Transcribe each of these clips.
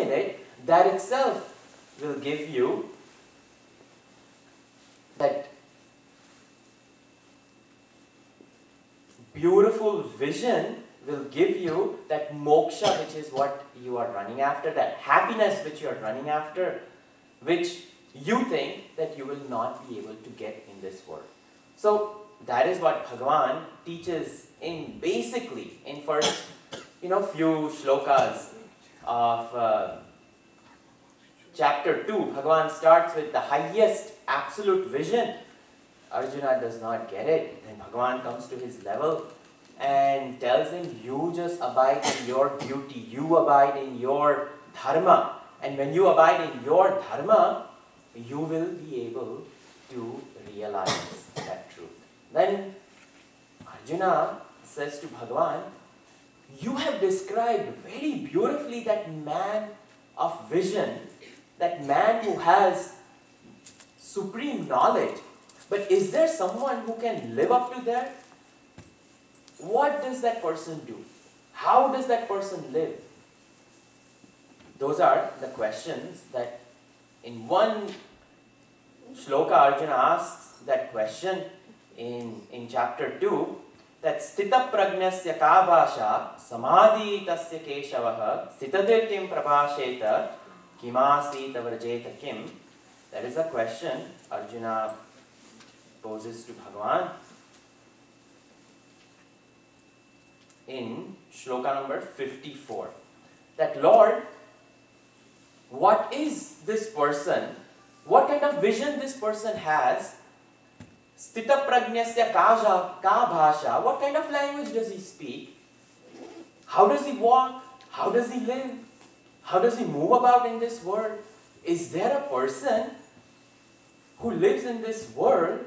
in it, that itself will give you that beautiful vision, will give you that moksha, which is what you are running after, that happiness which you are running after, which you think that you will not be able to get in this world. So that is what Bhagavan teaches in basically in first few shlokas of chapter 2. Bhagavan starts with the highest absolute vision. Arjuna does not get it. Then Bhagavan comes to his level and tells him, you just abide in your duty, you abide in your dharma. And when you abide in your dharma, you will be able to realize that truth. Then Arjuna says to Bhagavan, you have described very beautifully that man of vision, that man who has supreme knowledge. But is there someone who can live up to that? What does that person do? How does that person live? Those are the questions that in one shloka Arjuna asks that question in chapter 2, that Stita pragnasya ka bhasha samadhi tasya keshavaha stitadirtim prabhasheta kimasita vrajeta kim. That is a question Arjuna poses to Bhagavan in shloka number 54. That Lord, what is this person? What kind of vision this person has? Stita pragnasya ka bhasha. What kind of language does he speak? How does he walk? How does he live? How does he move about in this world? Is there a person who lives in this world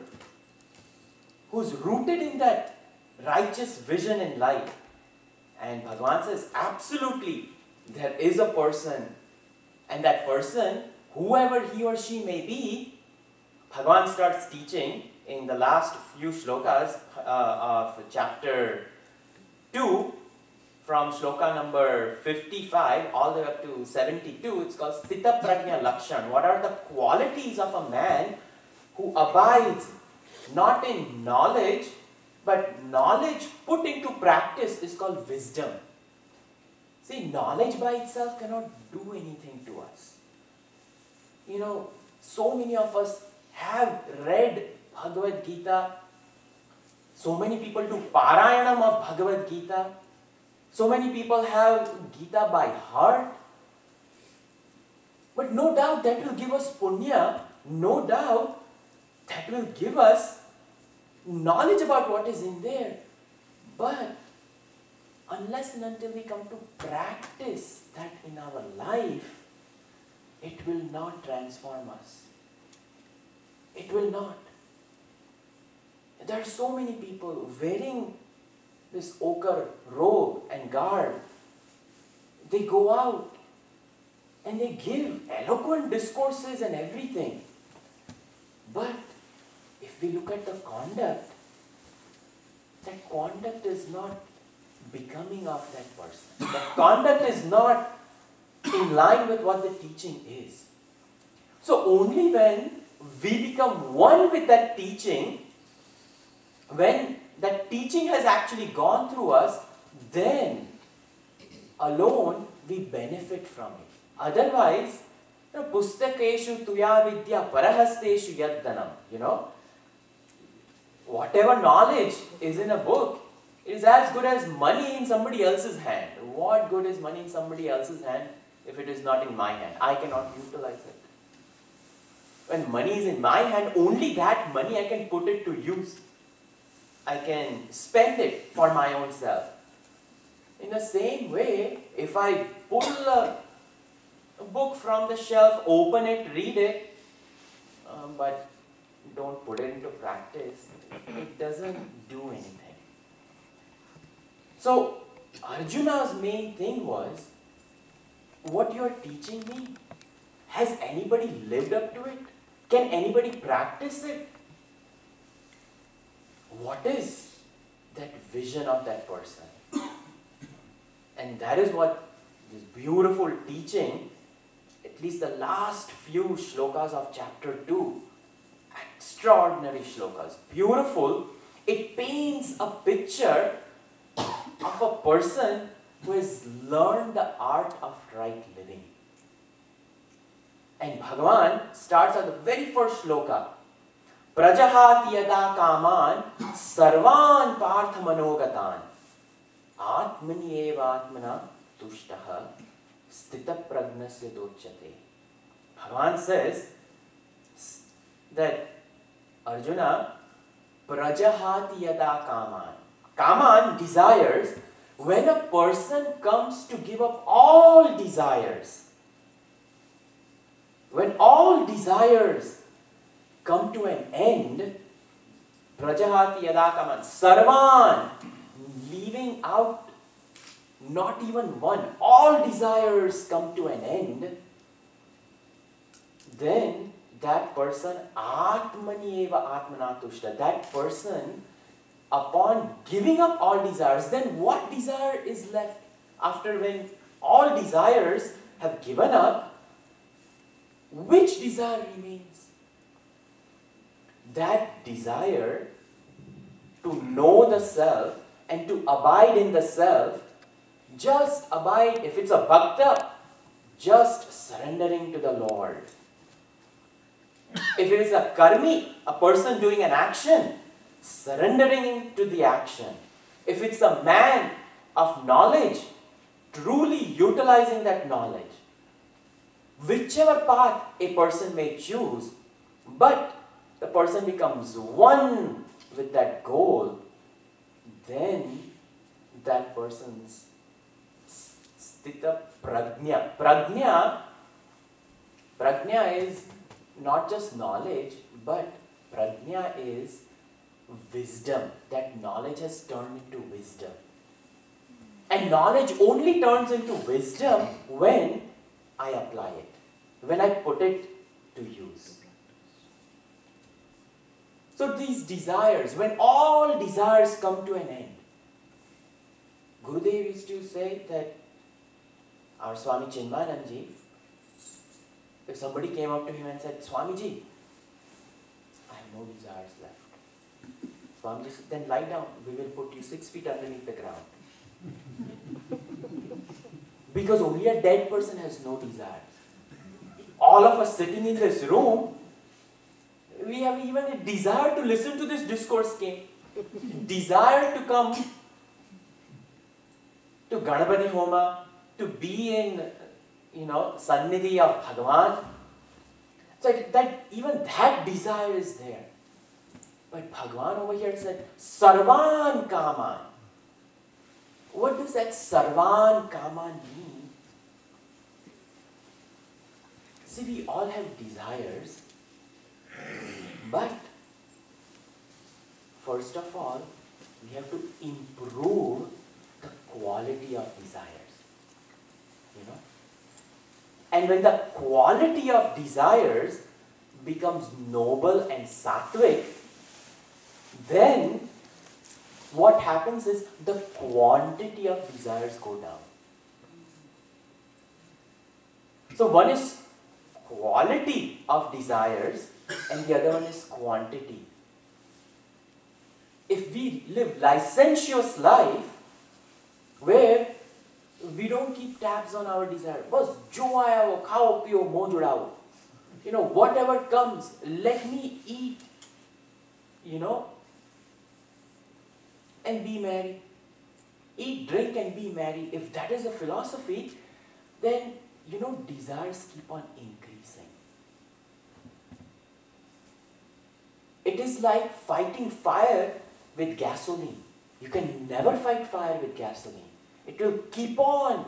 who's rooted in that righteous vision in life? And Bhagavan says, absolutely, there is a person. And that person, whoever he or she may be, Bhagavan starts teaching in the last few shlokas of chapter 2, from shloka number 55 all the way up to 72, it's called Stita Pragna Lakshan. What are the qualities of a man who abides not in knowledge, but knowledge put into practice is called wisdom. See, knowledge by itself cannot do anything to us. So many of us have read BhagavadGita. So many people do Parayanam of BhagavadGita. So many people have Gita by heart. But no doubt that will give us punya. No doubt that will give us knowledge about what is in there. But unless and until we come to practice that in our life, it will not transform us. It will not. There are so many people wearing this ochre robe and garb. They go out and they give eloquent discourses and everything. But if we look at the conduct, that conduct is not becoming of that person. That conduct is not in line with what the teaching is. So only when we become one with that teaching, when that teaching has actually gone through us, then alone we benefit from it. Otherwise, pustakeshu tuya vidya parahasteshu yaddanam. Whatever knowledge is in a book, it is as good as money in somebody else's hand. What good is money in somebody else's hand if it is not in my hand? I cannot utilize it. When money is in my hand, only that money I can put it to use. I can spend it for my own self. In the same way, if I pull a book from the shelf, open it, read it, but don't put it into practice, it doesn't do anything. So, Arjuna's main thing was, what you are teaching me, has anybody lived up to it? Can anybody practice it? What is that vision of that person? And that is what this beautiful teaching at least the last few shlokas of chapter 2, extraordinary shlokas, beautiful. It paints a picture of a person who has learned the art of right living. And Bhagavan starts at the very first shloka. Prajahati yada kaman sarvan partha manogatan atmani eva atmana tushtaha stita pragna siddochyate. Bhagavan says that Arjuna, prajahati yada kaman. Kaman, desires. When a person comes to give up all desires, when all desires come to an end, prajahati yada kaman, sarvan, leaving out not even one, all desires come to an end, then that person, atmani eva atmana tushta, that person, upon giving up all desires, then what desire is left after when all desires have given up? Which desire remains? That desire to know the self and to abide in the self, just abide, if it's a bhakta, just surrendering to the Lord. If it is a karmi, a person doing an action, surrendering to the action. If it's a man of knowledge, truly utilizing that knowledge. Whichever path a person may choose, but the person becomes one with that goal, then that person's stita pragna. Pragna is not just knowledge, but pragna is wisdom. That knowledge has turned into wisdom. And knowledge only turns into wisdom when I apply it, when I put it to use. So these desires, when all desires come to an end, Gurudev used to say that our Swami Chinmaya, if somebody came up to him and said, Swamiji, I have no desires left. Swamiji said, then lie down, we will put you 6 feet underneath the ground. Because only a dead person has no desires. All of us sitting in this room, we have even a desire to listen to this discourse came. Desire to come to Ganapati Homa, to be in, Sannidhi of Bhagavan. So that even that desire is there. But Bhagavan over here said, Sarvan Kaman. What does that Sarvan Kaman mean? See, we all have desires, but first of all, we have to improve the quality of desires. And when the quality of desires becomes noble and sattvic, then what happens is the quantity of desires go down. So one is quality of desires and the other one is quantity. If we live licentious life where we don't keep tabs on our desire, bas jo aaya wo khao piyo moh judao, whatever comes, let me eat, and be merry. Eat, drink and be merry. If that is a philosophy, then desires keep on increasing. It is like fighting fire with gasoline. You can never fight fire with gasoline. It will keep on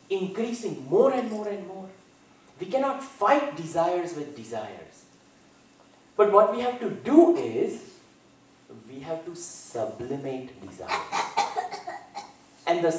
increasing more and more and more. We cannot fight desires with desires. But what we have to do is, we have to sublimate desires. And the